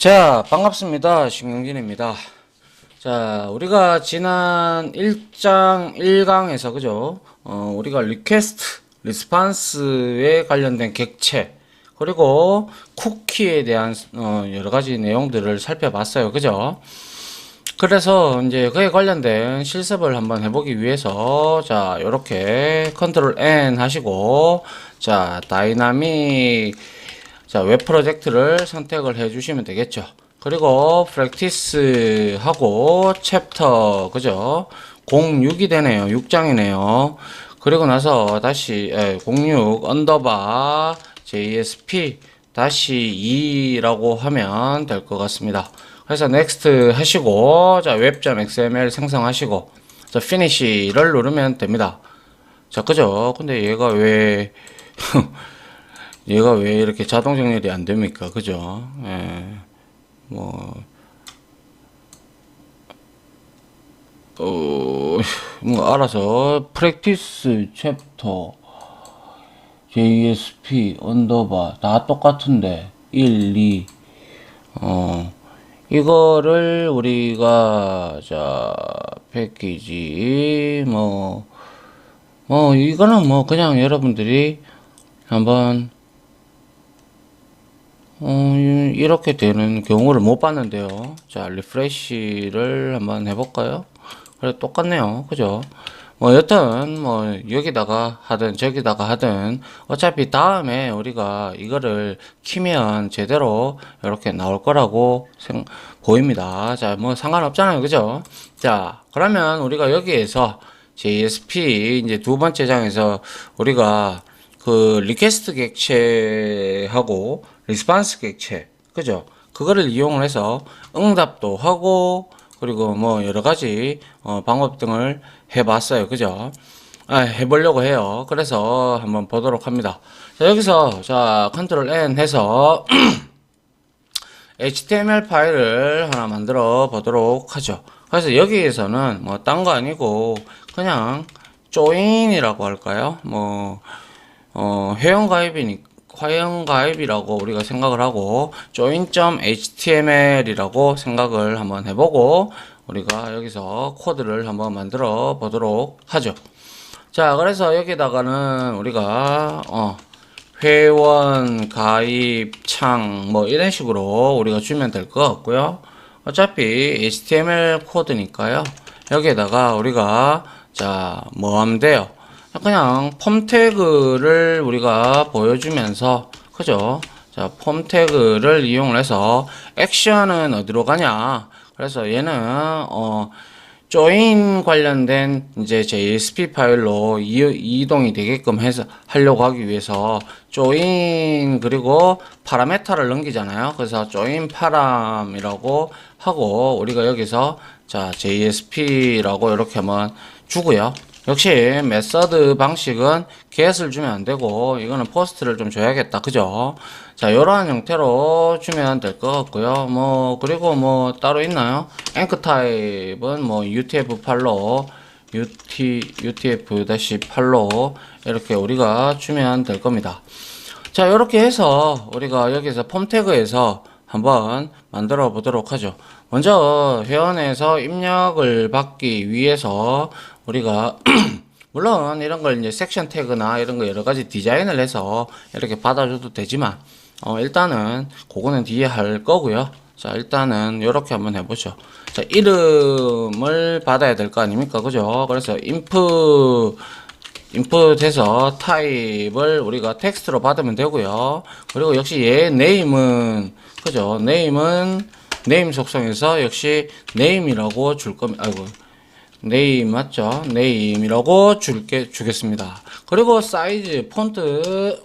자, 반갑습니다. 신경진입니다. 자, 우리가 지난 1장 1강에서 그죠? 우리가 리퀘스트, 리스판스에 관련된 객체, 그리고 쿠키에 대한 여러 가지 내용들을 살펴봤어요. 그죠? 그래서 이제 그에 관련된 실습을 한번 해보기 위해서 자, 요렇게 컨트롤 N 하시고 자, 다이나믹 웹 프로젝트를 선택을 해 주시면 되겠죠. 그리고 프랙티스 하고 챕터 그죠? 06이 되네요. 6장이네요. 그리고 나서 다시 06 언더바 JSP 다시 2라고 하면 될 것 같습니다. 그래서 넥스트 하시고 자 웹.xml 생성하시고 자 피니시를 누르면 됩니다. 자 그죠? 근데 얘가 왜 얘가 왜 이렇게 자동 정렬이 안 됩니까? 그죠? 예. 뭐 알아서 프랙티스 챕터 JSP 언더바 다 똑같은데 1, 2 이거를 우리가 자 패키지 이거는 뭐 그냥 여러분들이 한번 이렇게 되는 경우를 못 봤는데요. 자, 리프레시를 한번 해볼까요? 그래, 똑같네요. 그죠? 뭐, 여튼, 뭐, 여기다가 하든, 저기다가 하든, 어차피 다음에 우리가 이거를 키면 제대로 이렇게 나올 거라고 보입니다. 자, 뭐, 상관없잖아요. 그죠? 자, 그러면 우리가 여기에서 JSP, 이제 두 번째 장에서 우리가 그 리퀘스트 객체하고 리스판스 객체 그죠? 그거를 이용을 해서 응답도 하고 그리고 뭐 여러 가지 방법 등을 해봤어요. 그죠? 해보려고 해요. 그래서 한번 보도록 합니다. 자, 여기서 자 컨트롤 N 해서 HTML 파일을 하나 만들어 보도록 하죠. 그래서 여기에서는 뭐 딴 거 아니고 그냥 join이라고 할까요? 뭐 회원가입이라고 우리가 생각을 하고 join.html이라고 생각을 한번 해보고 우리가 여기서 코드를 한번 만들어 보도록 하죠. 자, 그래서 여기다가는 우리가 회원 가입 창 뭐 이런 식으로 우리가 주면 될 것 같고요. 어차피 HTML 코드니까요. 여기에다가 우리가 자 뭐 하면 돼요? 그냥 폼 태그를 우리가 보여주면서 그죠? 자, 폼 태그를 이용을 해서 액션은 어디로 가냐? 그래서 얘는 join 관련된 이제 JSP 파일로 이동이 되게끔 해서 하려고 하기 위해서 join 그리고 파라메타를 넘기잖아요. 그래서 join 파람이라고 하고 우리가 여기서 자 JSP라고 이렇게 한번 주고요. 역시 메서드 방식은 get을 주면 안 되고 이거는 포스트를 좀 줘야겠다. 그죠? 자, 이러한 형태로 주면 될 것 같고요. 뭐 그리고 뭐 따로 있나요? 앵커 타입은 뭐 UTF-8로 UTF-8로 이렇게 우리가 주면 될 겁니다. 자, 이렇게 해서 우리가 여기서 폼 태그에서 한번 만들어 보도록 하죠. 먼저 회원에서 입력을 받기 위해서 우리가 물론 이런 걸 이제 섹션 태그나 이런 거 여러 가지 디자인을 해서 이렇게 받아줘도 되지만 일단은 그거는 뒤에 할 거고요. 자, 일단은 이렇게 한번 해보죠. 자, 이름을 받아야 될 거 아닙니까? 그죠? 그래서 인풋해서 타입을 우리가 텍스트로 받으면 되고요. 그리고 역시 얘 네임은 그죠? 네임은 네임 속성에서 역시 네임이라고 줄 겁니다. 아이고. 네임 맞죠? 네임이라고 주겠습니다. 그리고 사이즈, 폰트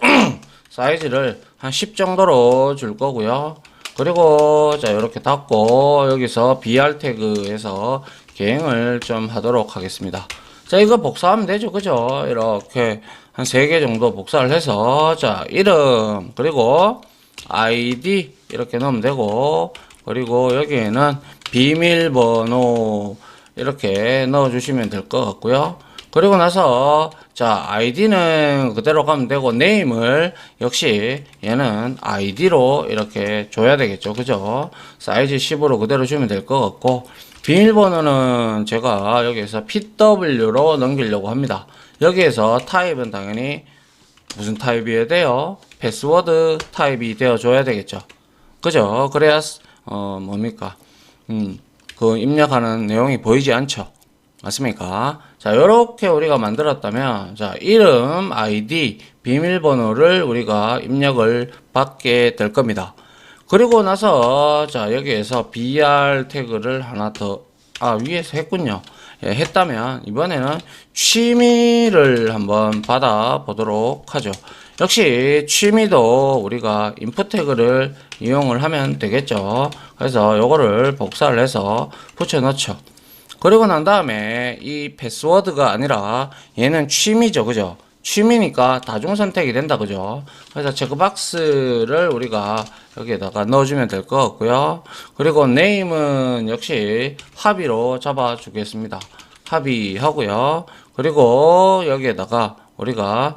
사이즈를 한 10 정도로 줄 거고요. 그리고 자 이렇게 닫고 여기서 BR 태그에서 개행을 좀 하도록 하겠습니다. 자 이거 복사하면 되죠. 그죠? 이렇게 한 3개 정도 복사를 해서 자 이름 그리고 ID 이렇게 넣으면 되고 그리고 여기에는 비밀번호 이렇게 넣어 주시면 될 것 같고요. 그리고 나서 자 아이디는 그대로 가면 되고 네임을 역시 얘는 아이디로 이렇게 줘야 되겠죠. 그죠? 사이즈 10으로 그대로 주면 될 것 같고 비밀번호는 제가 여기에서 PW로 넘기려고 합니다. 여기에서 타입은 당연히 무슨 타입이어야 돼요? 패스워드 타입이 되어 줘야 되겠죠. 그죠? 그래야 뭡니까? 그 입력하는 내용이 보이지 않죠. 맞습니까? 자, 요렇게 우리가 만들었다면, 자, 이름, 아이디, 비밀번호를 우리가 입력을 받게 될 겁니다. 그리고 나서, 자, 여기에서 BR 태그를 하나 더, 위에서 했군요. 예, 했다면, 이번에는 취미를 한번 받아 보도록 하죠. 역시 취미도 우리가 인풋 태그를 이용을 하면 되겠죠. 그래서 요거를 복사를 해서 붙여 넣죠. 그리고 난 다음에 이 패스워드가 아니라 얘는 취미죠. 그죠? 취미니까 다중 선택이 된다. 그죠? 그래서 체크박스를 우리가 여기에다가 넣어주면 될 것 같고요. 그리고 네임은 역시 합의로 잡아 주겠습니다. 합의하고요. 그리고 여기에다가 우리가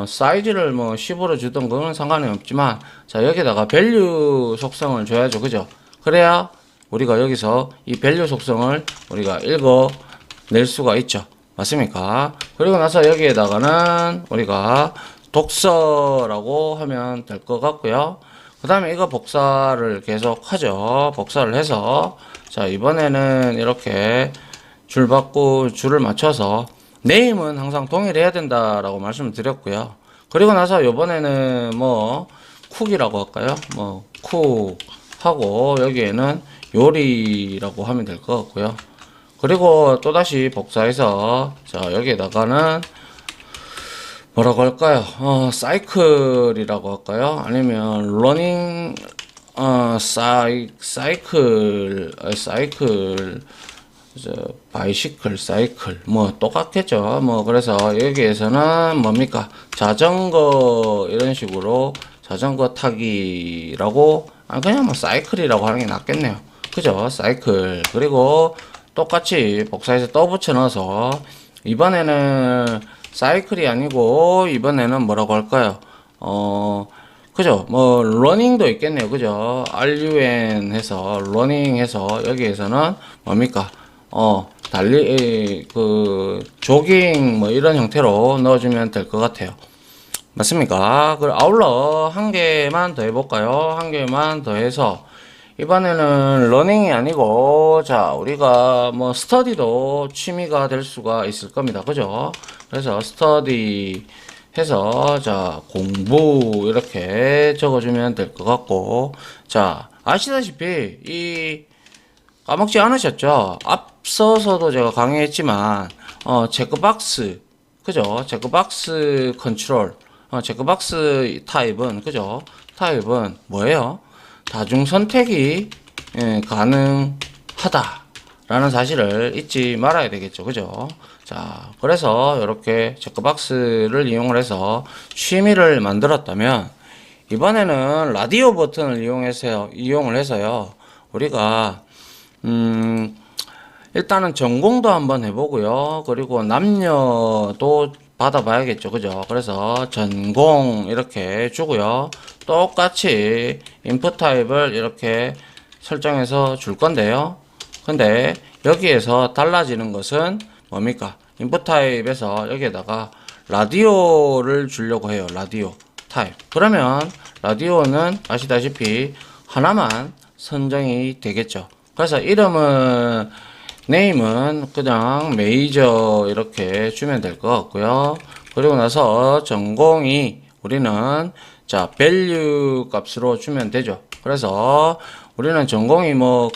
사이즈를 뭐 10으로 주던 그건 상관이 없지만 자 여기다가 밸류 속성을 줘야죠. 그죠? 그래야 우리가 여기서 이 밸류 속성을 우리가 읽어낼 수가 있죠. 맞습니까? 그리고 나서 여기에다가는 우리가 독서라고 하면 될 것 같고요. 그 다음에 이거 복사를 계속 하죠. 복사를 해서 자 이번에는 이렇게 줄 받고 줄을 맞춰서 네임은 항상 동일해야 된다라고 말씀을 드렸고요. 그리고 나서 이번에는 뭐 쿡이라고 할까요? 뭐 쿡 하고 여기에는 요리라고 하면 될 것 같고요. 그리고 또다시 복사해서 자 여기에다가는 뭐라고 할까요? 사이클이라고 할까요? 아니면 러닝 사이클 바이시클 사이클 뭐 똑같겠죠. 뭐 그래서 여기에서는 뭡니까? 자전거 이런 식으로 자전거 타기라고 그냥 뭐 사이클이라고 하는 게 낫겠네요. 그죠? 사이클. 그리고 똑같이 복사해서 또 붙여 넣어서 이번에는 사이클이 아니고 이번에는 뭐라고 할까요? 그죠? 뭐 러닝도 있겠네요. 그죠? RUN 해서 러닝 해서 여기에서는 뭡니까? 조깅 뭐 이런 형태로 넣어주면 될 것 같아요. 맞습니까? 그 아울러 한 개만 더 해볼까요? 한 개만 더 해서 이번에는 러닝이 아니고 자 우리가 뭐 스터디도 취미가 될 수가 있을 겁니다. 그죠? 그래서 스터디 해서 자 공부 이렇게 적어주면 될 것 같고 자 아시다시피 이 까먹지 않으셨죠? 앞서서도 제가 강의했지만 체크박스 그죠? 체크박스 컨트롤 체크박스 타입은 그죠? 타입은 뭐예요? 다중 선택이 가능하다 라는 사실을 잊지 말아야 되겠죠. 그죠? 자 그래서 이렇게 체크박스를 이용을 해서 취미를 만들었다면 이번에는 라디오 버튼을 이용을 해서요 우리가 일단은 전공도 한번 해보고요. 그리고 남녀도 받아봐야겠죠. 그죠? 그래서 전공 이렇게 주고요. 똑같이 인풋 타입을 이렇게 설정해서 줄 건데요. 근데 여기에서 달라지는 것은 뭡니까? 인풋 타입에서 여기에다가 라디오를 주려고 해요. 라디오 타입. 그러면 라디오는 아시다시피 하나만 선정이 되겠죠. 그래서 이름은 네임은 그냥 메이저 이렇게 주면 될 것 같고요. 그리고 나서 전공이 우리는 자 value 값으로 주면 되죠. 그래서 우리는 전공이 뭐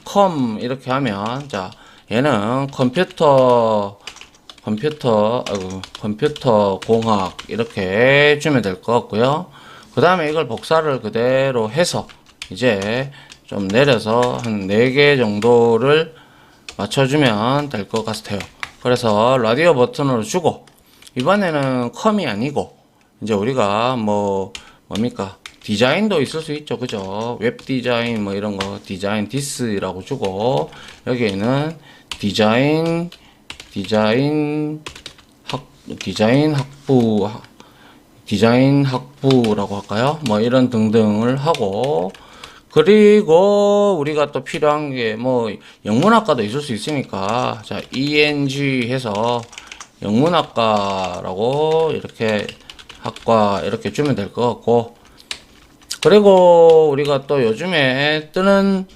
컴 이렇게 하면 자 얘는 컴퓨터 공학 이렇게 주면 될 것 같고요. 그 다음에 이걸 복사를 그대로 해서 이제 좀 내려서 한 4개 정도를 맞춰주면 될 것 같아요. 그래서 라디오 버튼으로 주고 이번에는 컴이 아니고 이제 우리가 뭡니까 디자인도 있을 수 있죠. 그죠? 웹 디자인 뭐 이런 거 디자인 디스라고 주고 여기에는 디자인 디자인 학부라고 할까요? 뭐 이런 등등을 하고, 그리고 우리가 또 필요한 게 뭐 영문학과도 있을 수 있으니까, 자, ENG 해서 영문학과라고 이렇게 학과 이렇게 주면 될 것 같고, 그리고 우리가 또 요즘에 뜨는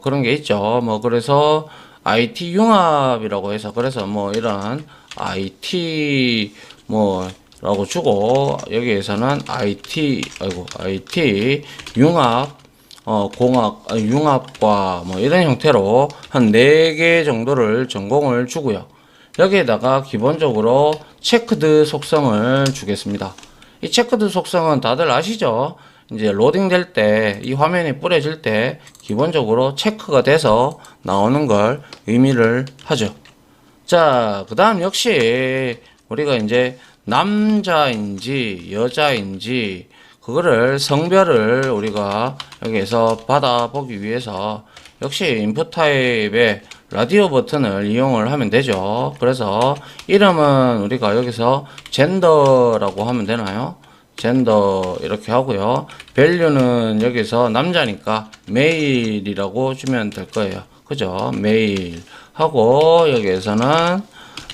그런 게 있죠. 뭐 그래서 IT 융합이라고 해서, 그래서 뭐 이런 IT 뭐라고 주고, 여기에서는 IT 융합 융합과 뭐 이런 형태로 한 4개 정도를 전공을 주고요. 여기에다가 기본적으로 체크드 속성을 주겠습니다. 이 체크드 속성은 다들 아시죠? 이제 로딩 될 때, 이 화면이 뿌려질 때 기본적으로 체크가 돼서 나오는 걸 의미를 하죠. 자, 그 다음 역시 우리가 이제 남자인지 여자인지 그거를 성별을 우리가 여기에서 받아보기 위해서 역시 인풋 타입의 라디오 버튼을 이용을 하면 되죠. 그래서 이름은 우리가 여기서 젠더라고 하면 되나요? 젠더 이렇게 하고요. 밸류는 여기서 남자니까 메일이라고 주면 될 거예요. 그죠? 메일 하고 여기에서는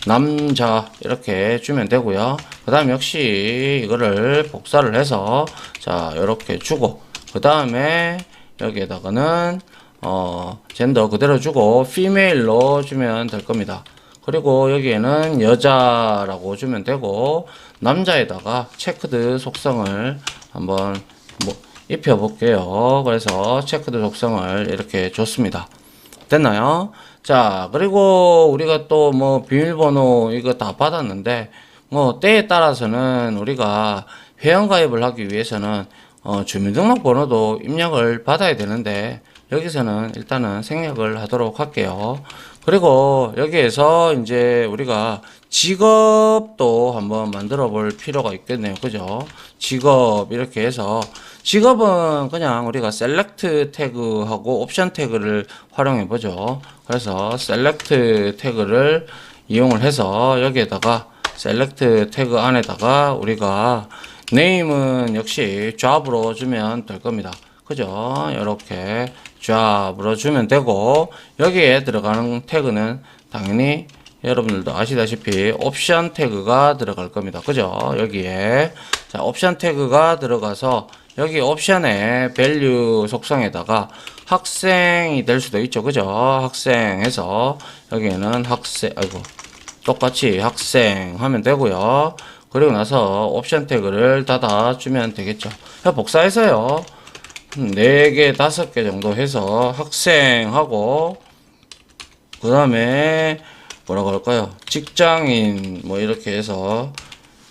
남자 이렇게 주면 되고요. 그 다음 역시 이거를 복사를 해서 자 이렇게 주고, 그 다음에 여기에다가는 젠더 그대로 주고 피메일로 주면 될 겁니다. 그리고 여기에는 여자라고 주면 되고, 남자에다가 체크드 속성을 한번 뭐 입혀 볼게요. 그래서 체크드 속성을 이렇게 줬습니다. 됐나요? 자, 그리고 우리가 또 뭐 비밀번호 이거 다 받았는데, 뭐 때에 따라서는 우리가 회원가입을 하기 위해서는 주민등록번호도 입력을 받아야 되는데, 여기서는 일단은 생략을 하도록 할게요. 그리고 여기에서 이제 우리가 직업도 한번 만들어 볼 필요가 있겠네요. 그죠? 직업 이렇게 해서, 직업은 그냥 우리가 셀렉트 태그하고 옵션 태그를 활용해 보죠. 그래서 셀렉트 태그를 이용을 해서 여기에다가 셀렉트 태그 안에다가 우리가 네임은 역시 job으로 주면 될 겁니다. 그죠? 이렇게 job으로 주면 되고, 여기에 들어가는 태그는 당연히 여러분들도 아시다시피 옵션 태그가 들어갈 겁니다. 그죠? 여기에 자 옵션 태그가 들어가서 여기 옵션의 밸류 속성에다가 학생이 될 수도 있죠. 그죠? 학생해서 여기에는 학생, 아이고, 똑같이 학생 하면 되고요. 그리고 나서 옵션 태그를 닫아주면 되겠죠. 복사해서요. 4개, 5개 정도 해서 학생하고, 그 다음에 뭐라고 할까요? 직장인, 뭐 이렇게 해서,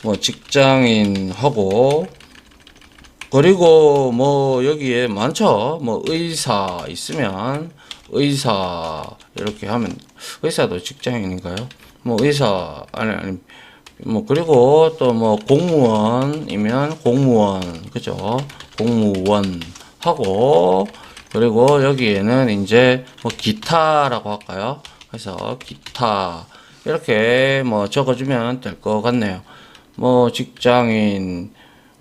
뭐 직장인하고, 그리고 뭐 여기에 많죠. 뭐 의사 있으면 의사 이렇게 하면, 의사도 직장인인가요? 뭐 의사 아니 뭐 그리고 또 뭐 공무원이면 공무원, 그죠? 공무원 하고, 그리고 여기에는 이제 뭐 기타라고 할까요? 그래서 기타 이렇게 뭐 적어주면 될 것 같네요. 뭐 직장인,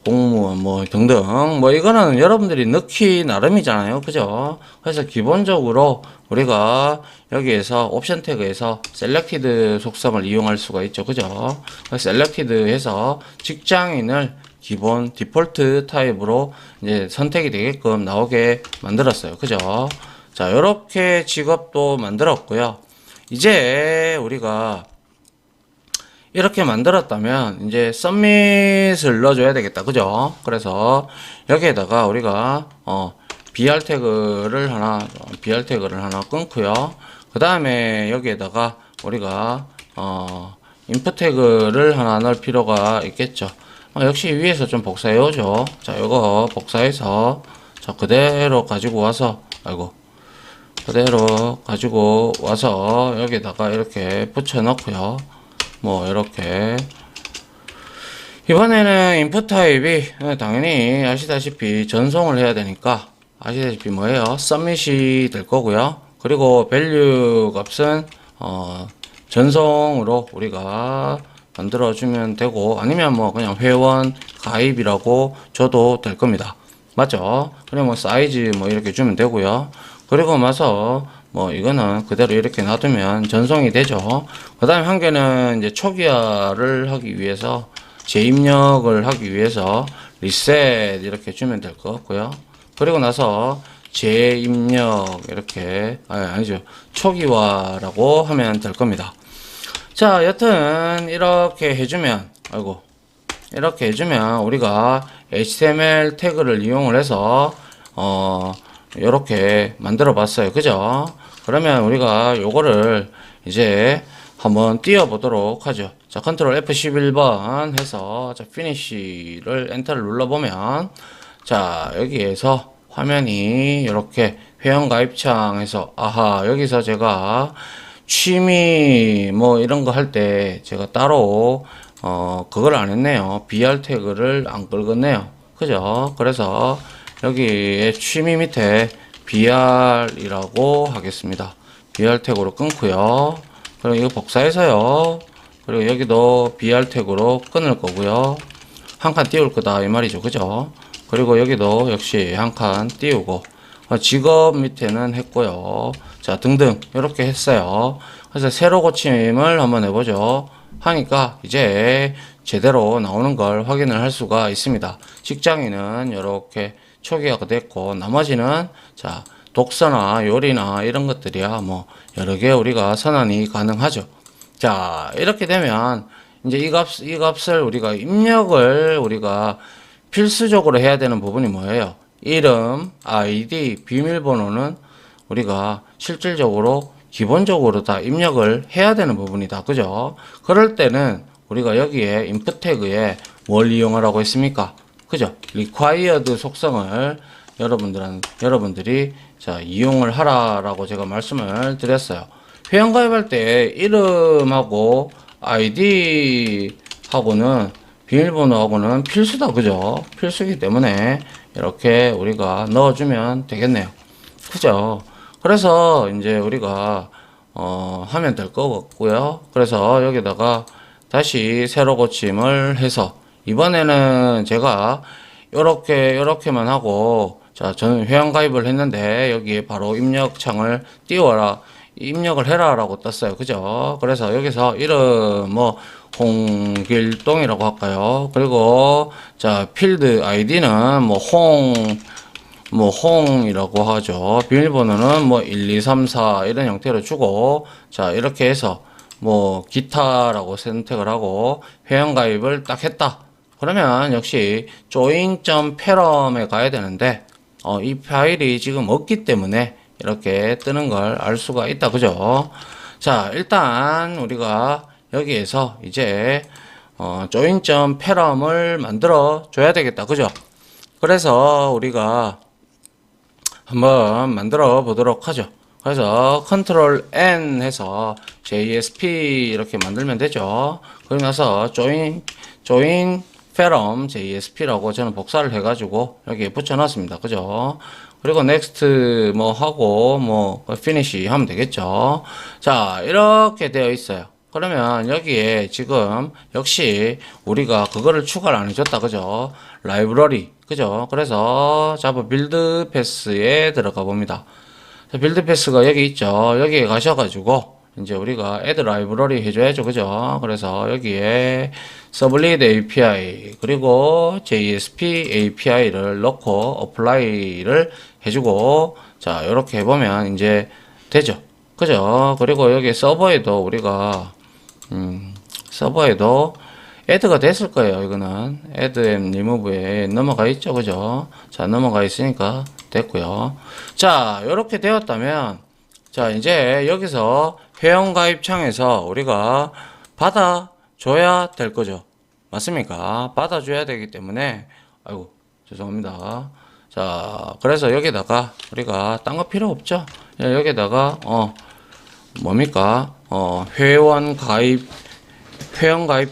공무원 뭐 등등, 뭐 이거는 여러분들이 넣기 나름이잖아요. 그죠? 그래서 기본적으로 우리가 여기에서 옵션 태그에서 셀렉티드 속성을 이용할 수가 있죠. 그죠? 셀렉티드 해서 직장인을 기본 디폴트 타입으로 이제 선택이 되게끔 나오게 만들었어요. 그죠? 자, 요렇게 직업도 만들었고요. 이제 우리가 이렇게 만들었다면 이제 submit을 넣어줘야 되겠다. 그죠? 그래서 여기에다가 우리가 BR 태그를 하나 끊고요. 그 다음에 여기에다가 우리가 input 태그를 하나 넣을 필요가 있겠죠. 역시 위에서 좀 복사해 오죠. 자, 이거 복사해서 자 그대로 가지고 와서, 아이고, 그대로 가지고 와서 여기다가 이렇게 붙여 넣고요. 뭐 이렇게 이번에는 인풋 타입이 당연히 아시다시피 전송을 해야 되니까 아시다시피 뭐예요? submit이 될 거고요. 그리고 value 값은 전송으로 우리가 만들어주면 되고, 아니면 뭐 그냥 회원 가입이라고 줘도 될 겁니다. 맞죠? 그리고 뭐 사이즈 뭐 이렇게 주면 되고요. 그리고 나서 뭐 이거는 그대로 이렇게 놔두면 전송이 되죠. 그 다음에 한 개는 이제 초기화를 하기 위해서, 재입력을 하기 위해서 리셋 이렇게 주면 될 것 같고요. 그리고 나서 재입력 이렇게, 아니죠, 초기화라고 하면 될 겁니다. 자, 여튼 이렇게 해주면, 이렇게 해주면 우리가 HTML 태그를 이용을 해서 이렇게 만들어 봤어요. 그죠? 그러면 우리가 요거를 이제 한번 띄워 보도록 하죠. 자, 컨트롤 F11번 해서, 자, 피니쉬를 엔터를 눌러 보면, 자, 여기에서 화면이 이렇게 회원가입창에서, 아하, 여기서 제가 취미 뭐 이런 거 할 때 제가 따로 그걸 안 했네요. BR 태그를 안 긁었네요. 그죠? 그래서 여기에 취미 밑에 BR이라고 하겠습니다. BR 태그로 끊고요. 그리고 이거 복사해서요. 그리고 여기도 BR 태그로 끊을 거고요. 한 칸 띄울 거다 이 말이죠. 그죠? 그리고 여기도 역시 한 칸 띄우고, 직업 밑에는 했고요. 자, 등등 이렇게 했어요. 그래서 새로 고침을 한번 해보죠. 하니까 이제 제대로 나오는 걸 확인을 할 수가 있습니다. 직장인은 이렇게 초기화가 됐고, 나머지는 자, 독서나 요리나 이런 것들이야 뭐 여러 개 우리가 선언이 가능하죠. 자, 이렇게 되면 이제 이 값을 우리가 입력을 우리가 필수적으로 해야 되는 부분이 뭐예요? 이름, 아이디, 비밀번호는 우리가 실질적으로 기본적으로 다 입력을 해야 되는 부분이다. 그죠? 그럴 때는 우리가 여기에 input 태그에 뭘 이용하라고 했습니까? 그죠? required 속성을 여러분들이 자, 이용을 하라라고 제가 말씀을 드렸어요. 회원가입할 때 이름하고 아이디하고는 비밀번호하고는 필수다. 그죠? 필수이기 때문에 이렇게 우리가 넣어주면 되겠네요. 그죠? 그래서 이제 우리가 하면 될 것 같고요. 그래서 여기다가 다시 새로 고침을 해서, 이번에는 제가 요렇게만 하고, 자, 저는 회원가입을 했는데 여기에 바로 입력창을 띄워라, 입력을 해라 라고 떴어요. 그죠? 그래서 여기서 이름 뭐 홍길동이라고 할까요? 그리고 자, 필드 아이디는 홍이라고 하죠. 비밀번호는 뭐 1, 2, 3, 4 이런 형태로 주고, 자, 이렇게 해서 뭐 기타라고 선택을 하고 회원가입을 딱 했다. 그러면 역시 join.parom에 가야 되는데 이 파일이 지금 없기 때문에 이렇게 뜨는 걸 알 수가 있다. 그죠? 자, 일단 우리가 여기에서 이제 join.parom을 만들어 줘야 되겠다. 그죠? 그래서 우리가 한번 만들어 보도록 하죠. 그래서 컨트롤 N 해서 JSP 이렇게 만들면 되죠. 그러고 나서 join parom JSP라고 저는 복사를 해가지고 여기에 붙여놨습니다. 그죠? 그리고 next 뭐 하고 뭐 finish 하면 되겠죠. 자, 이렇게 되어 있어요. 그러면 여기에 지금 역시 우리가 그거를 추가를 안 해줬다. 그죠? 라이브러리. 그죠? 그래서 자바 빌드 패스에 들어가 봅니다. 빌드 패스가 여기 있죠. 여기에 가셔가지고 이제 우리가 add 라이브러리 해줘야죠. 그죠? 그래서 여기에 서블릿 API 그리고 JSP API를 넣고 apply를 해주고, 자, 이렇게 해보면 이제 되죠. 그죠? 그리고 여기 서버에도 우리가 서버에도 add가 됐을 거예요. 이거는 add and remove에 넘어가 있죠. 그죠? 자, 넘어가 있으니까 됐고요. 자, 이렇게 되었다면, 자, 이제 여기서 회원가입 창에서 우리가 받아줘야 될 거죠. 맞습니까? 받아줘야 되기 때문에, 아이고, 죄송합니다. 자, 그래서 여기다가 우리가 딴 거 필요 없죠? 여기다가, 뭡니까? 회원가입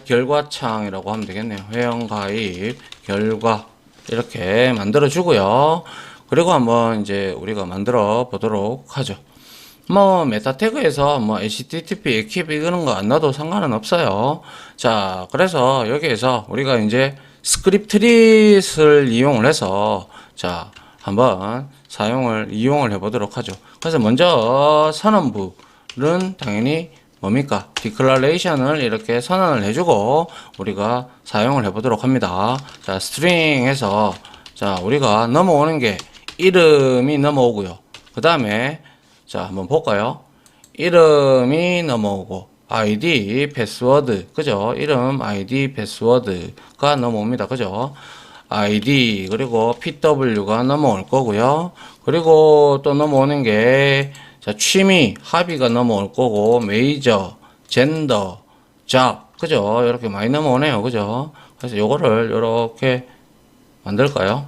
결과창이라고 하면 되겠네요. 회원가입 결과 이렇게 만들어 주고요. 그리고 한번 이제 우리가 만들어 보도록 하죠. 뭐 메타 태그에서 뭐 HTTP, 에킵 이런 거 안 넣어도 상관은 없어요. 자, 그래서 여기에서 우리가 이제 스크립트릿을 이용을 해서 자, 한번 이용을 해보도록 하죠. 그래서 먼저 선언부는 당연히 뭡니까? 디클러레이션을 이렇게 선언을 해주고 우리가 사용을 해보도록 합니다. 자, 스트링에서 자, 우리가 넘어오는 게 이름이 넘어오고요. 그 다음에 자, 한번 볼까요? 이름이 넘어오고 아이디, 패스워드, 그죠? 이름, 아이디, 패스워드가 넘어옵니다. 그죠? 아이디, 그리고 PW가 넘어올 거고요. 그리고 또 넘어오는 게 자, 취미, 합의가 넘어올 거고 메이저, 젠더, 잡, 그죠? 이렇게 많이 넘어오네요. 그죠? 그래서 요거를 이렇게 만들까요?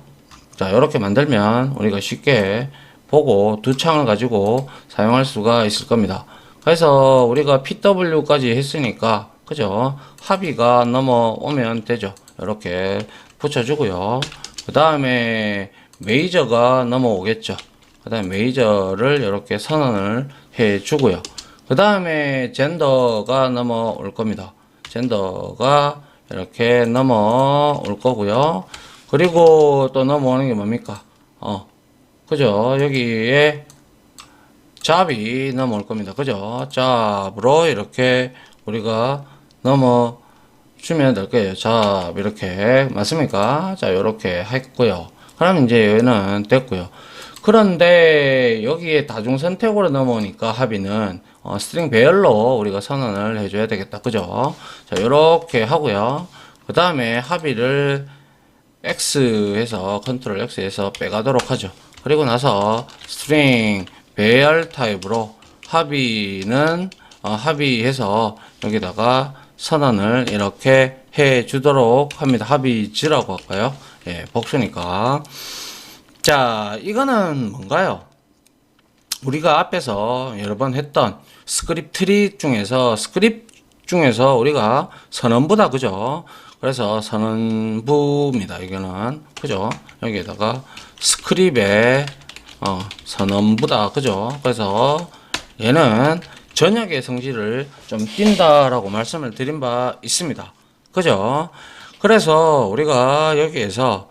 자, 이렇게 만들면 우리가 쉽게 보고 두 창을 가지고 사용할 수가 있을 겁니다. 그래서 우리가 PW까지 했으니까 그죠? 합의가 넘어오면 되죠. 이렇게 붙여주고요. 그 다음에 메이저가 넘어오겠죠. 그 다음에 메이저를 이렇게 선언을 해주고요. 그 다음에 젠더가 넘어올 겁니다. 젠더가 이렇게 넘어올 거고요. 그리고 또 넘어오는 게 뭡니까? 그죠? 여기에 잡이 넘어올 겁니다. 그죠? 잡으로 이렇게 우리가 넘어주면 될 거예요. 잡, 이렇게. 맞습니까? 자, 요렇게 했고요. 그럼 이제 얘는 됐고요. 그런데 여기에 다중 선택으로 넘어오니까 합의는 스트링 배열로 우리가 선언을 해줘야 되겠다. 그죠? 자, 요렇게 하고요. 그 다음에 합의를 X해서 컨트롤 X해서 빼가도록 하죠. 그리고 나서 스트링 배열 타입으로 합의는 합의해서 여기다가 선언을 이렇게 해 주도록 합니다. 합의지라고 할까요? 예, 복수니까. 자, 이거는 뭔가요? 우리가 앞에서 여러 번 했던 스크립트 중에서 우리가 선언부다. 그죠? 그래서 선언부입니다. 이거는 그죠? 여기에다가 스크립의 선언부다. 그죠? 그래서 얘는 전역의 성질을 좀 띈다라고 말씀을 드린 바 있습니다. 그죠? 그래서 우리가 여기에서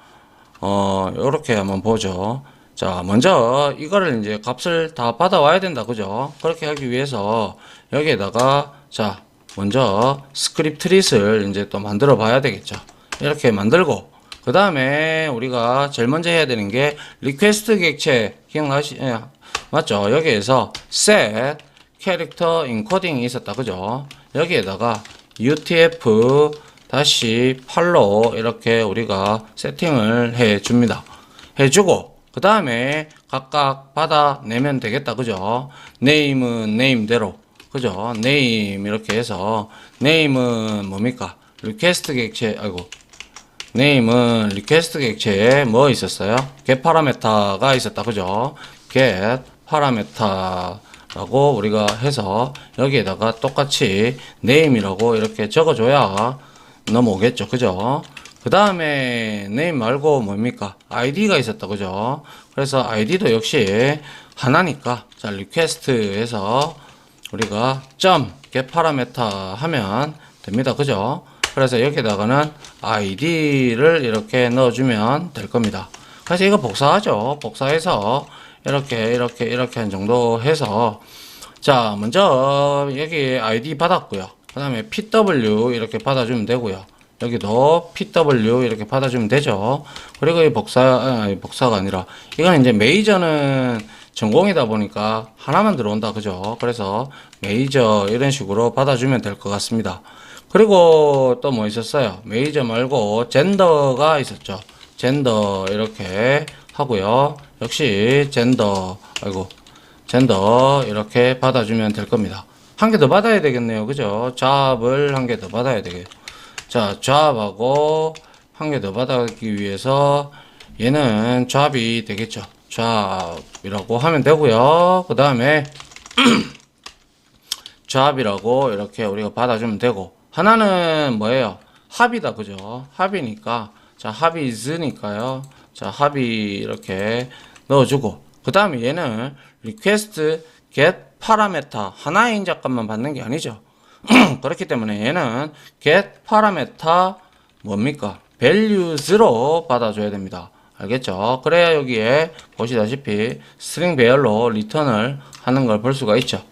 요렇게 한번 보죠. 자, 먼저 이거를 이제 값을 다 받아와야 된다. 그죠? 그렇게 하기 위해서 여기에다가 자, 먼저 스크립트릿을 이제 또 만들어 봐야 되겠죠. 이렇게 만들고 그 다음에 우리가 제일 먼저 해야 되는 게 리퀘스트 객체 맞죠? 여기에서 set 캐릭터 인코딩이 있었다. 그죠? 여기에다가 UTF-8로 이렇게 우리가 세팅을 해 줍니다. 해주고 그 다음에 각각 받아내면 되겠다. 그죠? 네임은 네임대로 그죠? 네임 이렇게 해서 네임은 뭡니까? 리퀘스트 객체 네임은 리퀘스트 객체에 뭐 있었어요? get 파라메타가 있었다. 그죠? get 파라메타라고 우리가 해서 여기에다가 똑같이 네임이라고 이렇게 적어줘야 넘어오겠죠. 그죠? 그 다음에 네임 말고 뭡니까? 아이디가 있었다. 그죠? 그래서 아이디도 역시 하나니까 자 리퀘스트에서 우리가 get 파라메타 하면 됩니다. 그죠? 그래서 여기다가는 id를 이렇게 넣어주면 될 겁니다. 그래서 이거 복사하죠. 복사해서 이렇게 한 정도 해서 자 먼저 여기 id 받았고요. 그 다음에 pw 이렇게 받아주면 되고요. 여기도 pw 이렇게 받아주면 되죠. 그리고 이 복사가 아니라 이건 이제 메이저는 전공이다 보니까 하나만 들어온다. 그죠? 그래서 메이저 이런 식으로 받아주면 될 것 같습니다. 그리고 또 뭐 있었어요? 메이저 말고 젠더가 있었죠. 젠더 이렇게 하고요. 역시 젠더 이렇게 받아주면 될 겁니다. 한 개 더 받아야 되겠네요. 그죠? 잡을 한 개 더 받아야 되겠죠. 자, 잡하고 한 개 더 받기 위해서 얘는 잡이 되겠죠. 잡이라고 하면 되고요. 그 다음에 잡이라고 이렇게 우리가 받아주면 되고 하나는 뭐예요? 합이다. 그죠? 합이니까 자 합이즈니까요. 자 합이 이렇게 넣어주고 그 다음에 얘는 request get 파라메타 하나의 인자값만 받는 게 아니죠. 그렇기 때문에 얘는 get 파라메타 뭡니까? values로 받아줘야 됩니다. 알겠죠? 그래야 여기에 보시다시피 스트링 배열로 리턴을 하는 걸 볼 수가 있죠.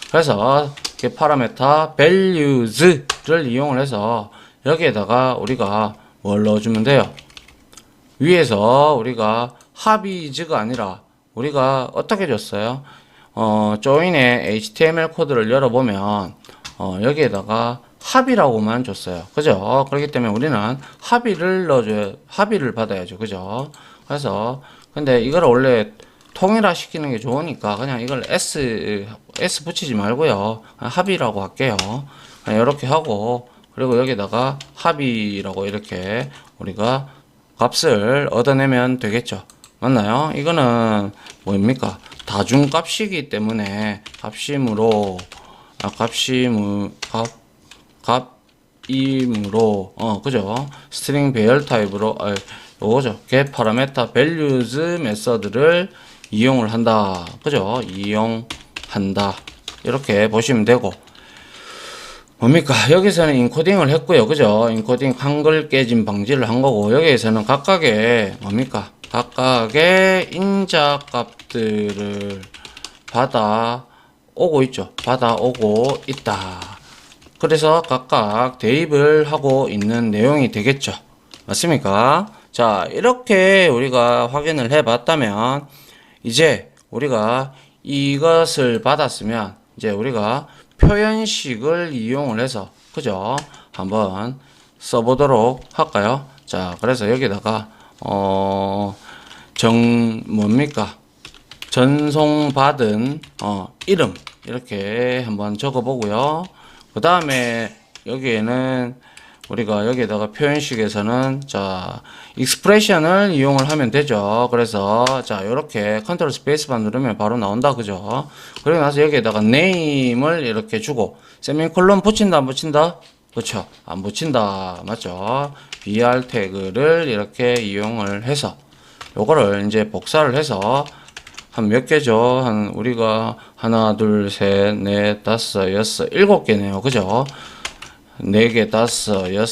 그래서 get 파라메타 values를 이용을 해서 여기에다가 우리가 뭘 넣어주면 돼요? 위에서 우리가 합의즈가 아니라 우리가 어떻게 줬어요? join의 HTML 코드를 열어보면 여기에다가 합의라고만 줬어요. 그죠? 그렇기 때문에 우리는 합의를 받아야죠. 그죠? 그래서 근데 이걸 원래 통일화 시키는 게 좋으니까 그냥 이걸 S 붙이지 말고요. 합의라고 할게요. 이렇게 하고 그리고 여기다가 합의라고 이렇게 우리가 값을 얻어내면 되겠죠. 맞나요? 이거는 뭡니까? 다중값이기 때문에 값임으로 그죠? 스트링 배열 타입으로 요거죠. get parameter values 메서드를 이용을 한다. 그죠? 이용한다. 이렇게 보시면 되고 뭡니까? 여기서는 인코딩을 했고요. 그죠? 인코딩 한글 깨짐 방지를 한 거고 여기에서는 각각의 뭡니까? 각각의 인자 값들을 받아오고 있죠. 받아오고 있다. 그래서 각각 대입을 하고 있는 내용이 되겠죠. 맞습니까? 자, 이렇게 우리가 확인을 해 봤다면 이제 우리가 이것을 받았으면 이제 우리가 표현식을 이용을 해서 그죠? 한번 써보도록 할까요? 자, 그래서 여기다가 뭡니까? 전송받은 이름 이렇게 한번 적어 보고요. 그 다음에 여기에는 우리가 여기에다가 표현식에서는 자 익스프레션을 이용을 하면 되죠. 그래서 자 이렇게 컨트롤 스페이스바 누르면 바로 나온다. 그죠? 그리고 나서 여기에다가 name을 이렇게 주고 세미콜론 붙인다 안 붙인다? 그렇죠? 안 붙인다. 맞죠? br 태그를 이렇게 이용을 해서 요거를 이제 복사를 해서 한 몇 개죠? 한 우리가 하나, 둘, 셋, 넷, 다섯, 여섯, 일곱 개네요. 그죠? 4개, 5, 6,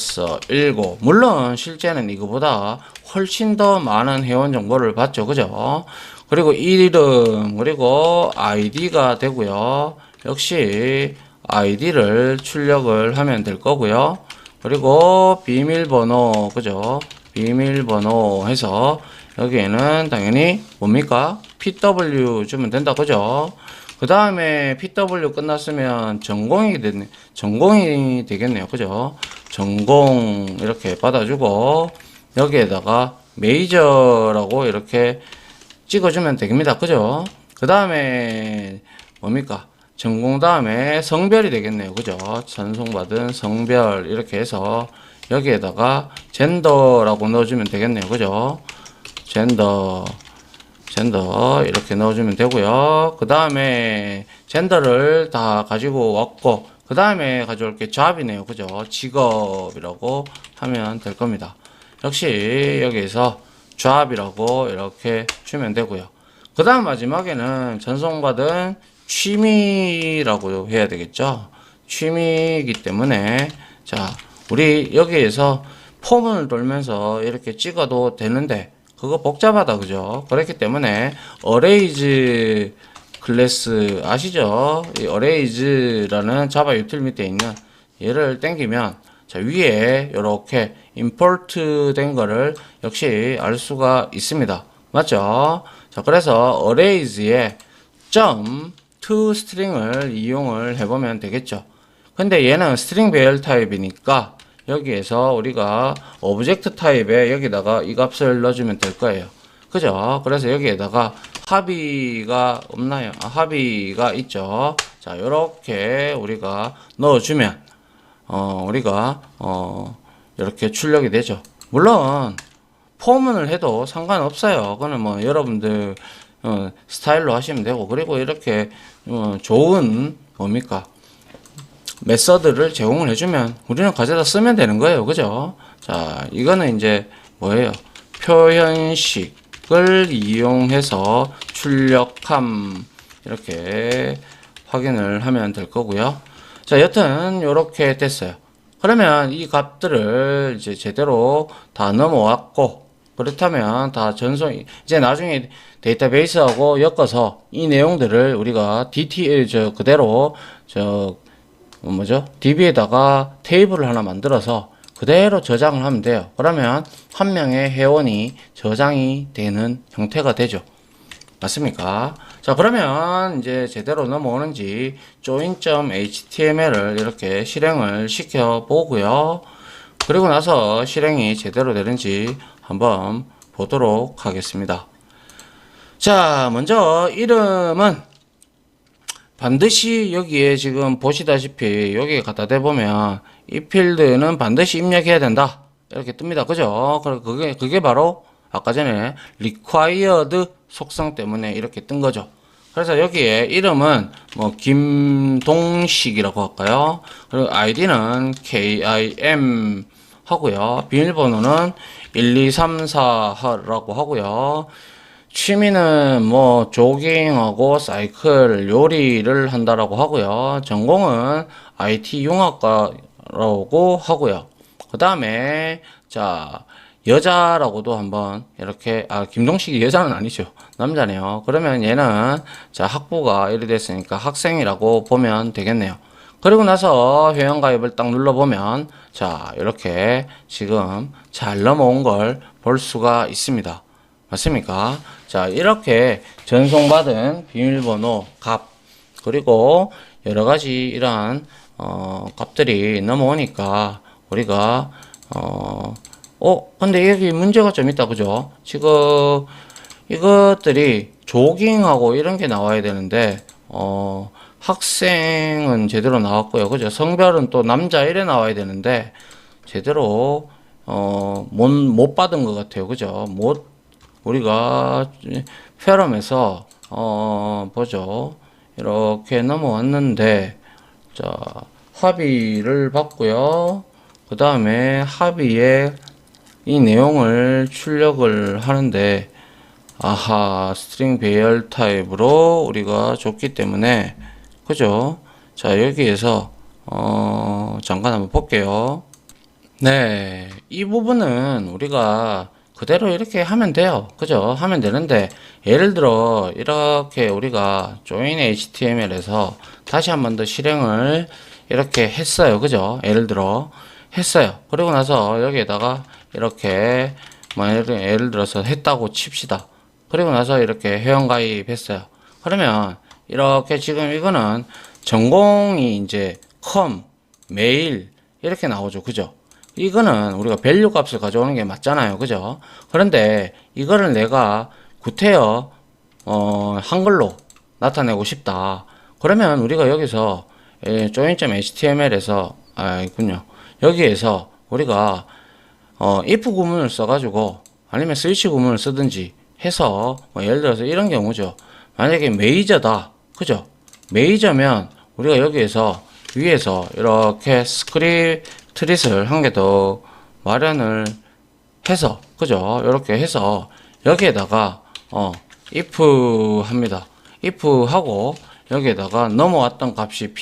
7. 물론 실제는 이거보다 훨씬 더 많은 회원 정보를 받죠. 그죠? 그리고 이름, 그리고 아이디가 되고요. 역시 아이디를 출력을 하면 될 거고요. 그리고 비밀번호, 그죠? 비밀번호 해서 여기에는 당연히 뭡니까? PW 주면 된다. 그죠? 그 다음에 PW 끝났으면 전공이 되겠네요. 그죠? 전공 이렇게 받아주고 여기에다가 메이저라고 이렇게 찍어주면 됩니다. 그죠? 그 다음에 뭡니까? 전공 다음에 성별이 되겠네요. 그죠? 전송받은 성별 이렇게 해서 여기에다가 젠더라고 넣어주면 되겠네요. 그죠? 젠더 이렇게 넣어주면 되고요. 그 다음에 젠더를 다 가지고 왔고 그 다음에 가져올 게 잡이네요. 그죠? 직업이라고 하면 될 겁니다. 역시 여기에서 잡이라고 이렇게 주면 되고요. 그 다음 마지막에는 전송받은 취미라고 해야 되겠죠? 취미이기 때문에 자 우리 여기에서 폼을 돌면서 이렇게 찍어도 되는데 그거 복잡하다. 그죠? 그렇기 때문에 arrays 클래스 아시죠? 이 arrays라는 자바 유틸 밑에 있는 얘를 땡기면 자 위에 이렇게 import 된 거를 역시 알 수가 있습니다. 맞죠? 자 그래서 arrays에 toString을 이용을 해보면 되겠죠. 근데 얘는 스트링 배열 타입이니까 여기에서 우리가 오브젝트 타입에 여기다가 이 값을 넣어주면 될 거예요. 그죠? 그래서 여기에다가 합의가 없나요? 합의가 있죠. 자, 요렇게 우리가 넣어주면, 우리가, 이렇게 출력이 되죠. 물론, 포문을 해도 상관없어요. 그거는 뭐 여러분들, 스타일로 하시면 되고, 그리고 이렇게, 좋은, 뭡니까? 메서드를 제공을 해주면 우리는 가져다 쓰면 되는 거예요. 그죠? 자, 이거는 이제 뭐예요? 표현식을 이용해서 출력함 이렇게 확인을 하면 될 거고요. 자, 여튼 요렇게 됐어요. 그러면 이 값들을 이제 제대로 다 넘어왔고, 그렇다면 다 전송, 이제 나중에 데이터베이스하고 엮어서 이 내용들을 우리가 그대로 뭐죠? DB에다가 테이블을 하나 만들어서 그대로 저장을 하면 돼요. 그러면 한 명의 회원이 저장이 되는 형태가 되죠. 맞습니까? 자, 그러면 이제 제대로 넘어오는지 join.html을 이렇게 실행을 시켜 보고요. 그리고 나서 실행이 제대로 되는지 한번 보도록 하겠습니다. 자, 먼저 이름은 반드시 여기에 지금 보시다시피 여기에 갖다 대보면 이 필드는 반드시 입력해야 된다 이렇게 뜹니다. 그죠? 그게 바로 아까 전에 required 속성 때문에 이렇게 뜬 거죠. 그래서 여기에 이름은 뭐 김동식이라고 할까요? 그리고 아이디는 KIM 하고요. 비밀번호는 1234라고 하고요. 취미는 뭐 조깅하고 사이클, 요리를 한다라고 하고요. 전공은 IT 융합과라고 하고요. 그 다음에 자 여자라고도 한번 이렇게 김동식이 여자는 아니죠. 남자네요. 그러면 얘는 자 학부가 이래 됐으니까 학생이라고 보면 되겠네요. 그리고 나서 회원가입을 딱 눌러보면 자 이렇게 지금 잘 넘어온 걸 볼 수가 있습니다. 맞습니까? 자, 이렇게 전송받은 비밀번호, 값, 그리고 여러가지 이러한, 값들이 넘어오니까, 우리가, 근데 여기 문제가 좀 있다, 그죠? 지금, 이것들이 조깅하고 이런 게 나와야 되는데, 학생은 제대로 나왔고요. 그죠? 성별은 또 남자 이래 나와야 되는데, 제대로, 못 받은 것 같아요. 그죠? 우리가 페럼에서 보죠. 이렇게 넘어왔는데 자 합의를 받고요. 그 다음에 합의에 이 내용을 출력을 하는데 아하 스트링 배열 타입으로 우리가 줬기 때문에 그죠? 자 여기에서 잠깐 한번 볼게요. 네, 이 부분은 우리가 그대로 이렇게 하면 돼요. 그죠? 하면 되는데, 예를 들어, 이렇게 우리가 join html에서 다시 한 번 더 실행을 이렇게 했어요. 그죠? 예를 들어, 했어요. 그리고 나서 여기에다가 이렇게, 예를 들어서 했다고 칩시다. 그리고 나서 이렇게 회원가입 했어요. 그러면, 이렇게 지금 이거는 전공이 이제 메일, 이렇게 나오죠. 그죠? 이거는 우리가 밸류 값을 가져오는 게 맞잖아요. 그죠? 그런데 이거를 내가 구태여 한글로 나타내고 싶다. 그러면 우리가 여기서 join.html에서 있군요. 여기에서 우리가 if 구문을 써가지고 아니면 스위치 구문을 쓰든지 해서 예를 들어서 이런 경우죠. 만약에 메이저다. 그죠? 메이저면 우리가 여기에서 위에서 이렇게 트릿을 한 개 더 마련을 해서 그죠? 이렇게 해서 여기에다가 if 합니다. if 하고 여기에다가 넘어왔던 값이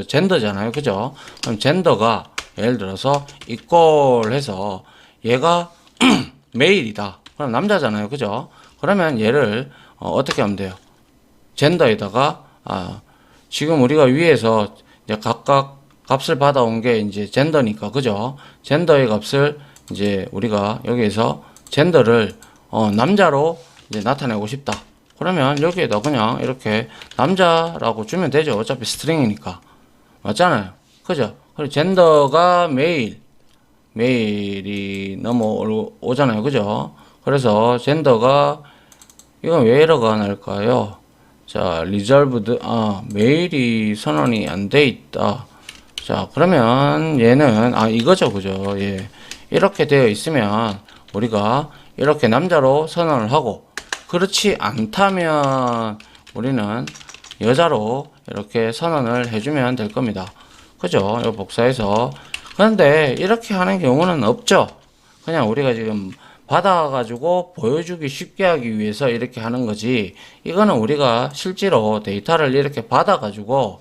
젠더잖아요. 그죠? 그럼 젠더가 예를 들어서 equal 해서 얘가 메일이다. 그럼 남자잖아요. 그죠? 그러면 얘를 어떻게 하면 돼요? 젠더에다가 지금 우리가 위에서 이제 각각 값을 받아온 게 이제 젠더니까 그죠? 젠더의 값을 이제 우리가 여기에서 젠더를 남자로 이제 나타내고 싶다. 그러면 여기에다 그냥 이렇게 남자라고 주면 되죠. 어차피 스트링이니까. 맞잖아요. 그죠? 그리고 젠더가 메일이 넘어오잖아요. 그죠? 그래서 젠더가 이건 왜 에러가 날까요? 자, reserved 메일이 선언이 안 돼 있다. 자, 그러면 얘는 이거죠. 그죠? 예. 이렇게 되어 있으면 우리가 이렇게 남자로 선언을 하고 그렇지 않다면 우리는 여자로 이렇게 선언을 해주면 될 겁니다. 그죠? 이 복사해서. 그런데 이렇게 하는 경우는 없죠. 그냥 우리가 지금 받아가지고 보여주기 쉽게 하기 위해서 이렇게 하는 거지. 이거는 우리가 실제로 데이터를 이렇게 받아가지고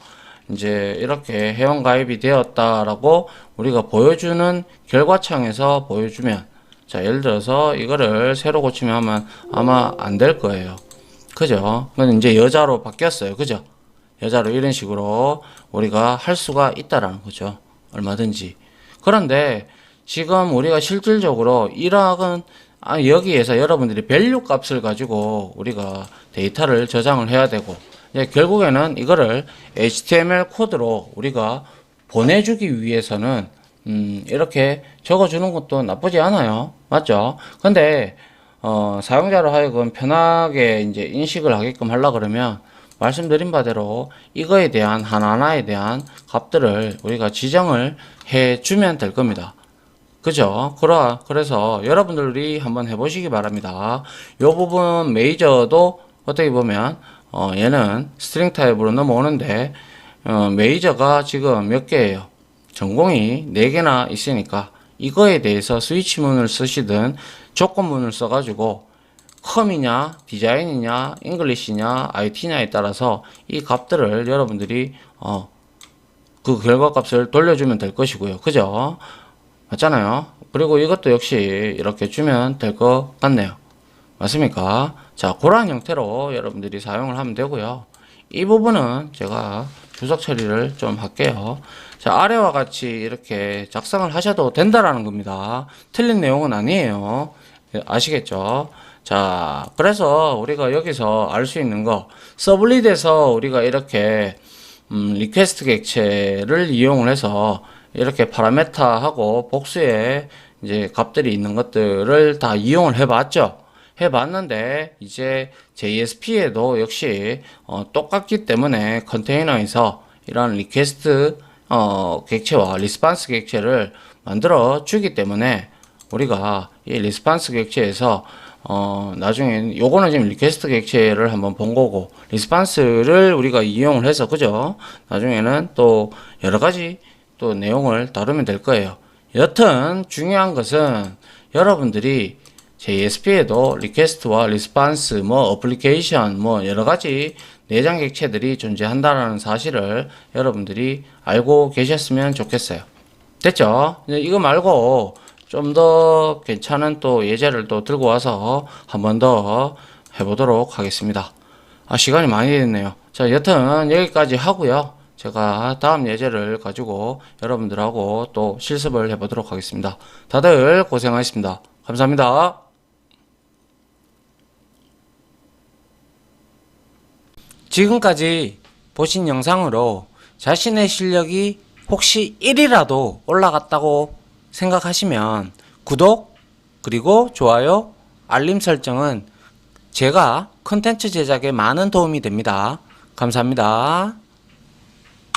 이제 이렇게 회원가입이 되었다라고 우리가 보여주는 결과창에서 보여주면, 자, 예를 들어서 이거를 새로 고치면 하면 아마 안 될 거예요. 그죠? 그건 이제 여자로 바뀌었어요. 그죠? 여자로 이런 식으로 우리가 할 수가 있다라는 거죠. 얼마든지. 그런데 지금 우리가 실질적으로 이러한 여기에서 여러분들이 밸류 값을 가지고 우리가 데이터를 저장을 해야 되고, 이제 결국에는 이거를 HTML 코드로 우리가 보내주기 위해서는 이렇게 적어주는 것도 나쁘지 않아요. 맞죠? 근데 사용자로 하여금 편하게 이제 인식을 하게끔 하려 그러면 말씀드린 바대로 이거에 대한 하나하나에 대한 값들을 우리가 지정을 해 주면 될 겁니다. 그죠? 그래서 여러분들이 한번 해보시기 바랍니다. 이 부분 메이저도 어떻게 보면 얘는 스트링 타입으로 넘어오는데 메이저가 지금 몇 개예요? 전공이 4개나 있으니까 이거에 대해서 스위치문을 쓰시든 조건문을 써가지고 컴이냐 디자인이냐 잉글리시냐 IT냐에 따라서 이 값들을 여러분들이 그 결과값을 돌려주면 될 것이고요. 그죠? 맞잖아요. 그리고 이것도 역시 이렇게 주면 될 것 같네요. 맞습니까? 자, 그러한 형태로 여러분들이 사용을 하면 되고요. 이 부분은 제가 주석 처리를 좀 할게요. 자, 아래와 같이 이렇게 작성을 하셔도 된다라는 겁니다. 틀린 내용은 아니에요. 아시겠죠? 자, 그래서 우리가 여기서 알 수 있는 거, 서블릿에서 우리가 이렇게 리퀘스트 객체를 이용을 해서 이렇게 파라메타하고 복수의 이제 값들이 있는 것들을 다 이용을 해봤죠. 해봤는데 이제 JSP에도 역시 똑같기 때문에 컨테이너에서 이런 리퀘스트 객체와 리스판스 객체를 만들어 주기 때문에 우리가 이 리스판스 객체에서 나중에 요거는 지금 리퀘스트 객체를 한번 본 거고 리스판스를 우리가 이용을 해서 그죠? 나중에는 또 여러 가지 또 내용을 다루면 될 거예요. 여튼 중요한 것은 여러분들이 JSP에도 리퀘스트와 리스판스, 뭐 어플리케이션, 뭐 여러 가지 내장 객체들이 존재한다는 사실을 여러분들이 알고 계셨으면 좋겠어요. 됐죠? 이거 말고 좀 더 괜찮은 또 예제를 또 들고 와서 한 번 더 해보도록 하겠습니다. 시간이 많이 됐네요. 자, 여튼 여기까지 하고요. 제가 다음 예제를 가지고 여러분들하고 또 실습을 해보도록 하겠습니다. 다들 고생하셨습니다. 감사합니다. 지금까지 보신 영상으로 자신의 실력이 혹시 1이라도 올라갔다고 생각하시면 구독, 그리고 좋아요, 알림 설정은 제가 컨텐츠 제작에 많은 도움이 됩니다. 감사합니다.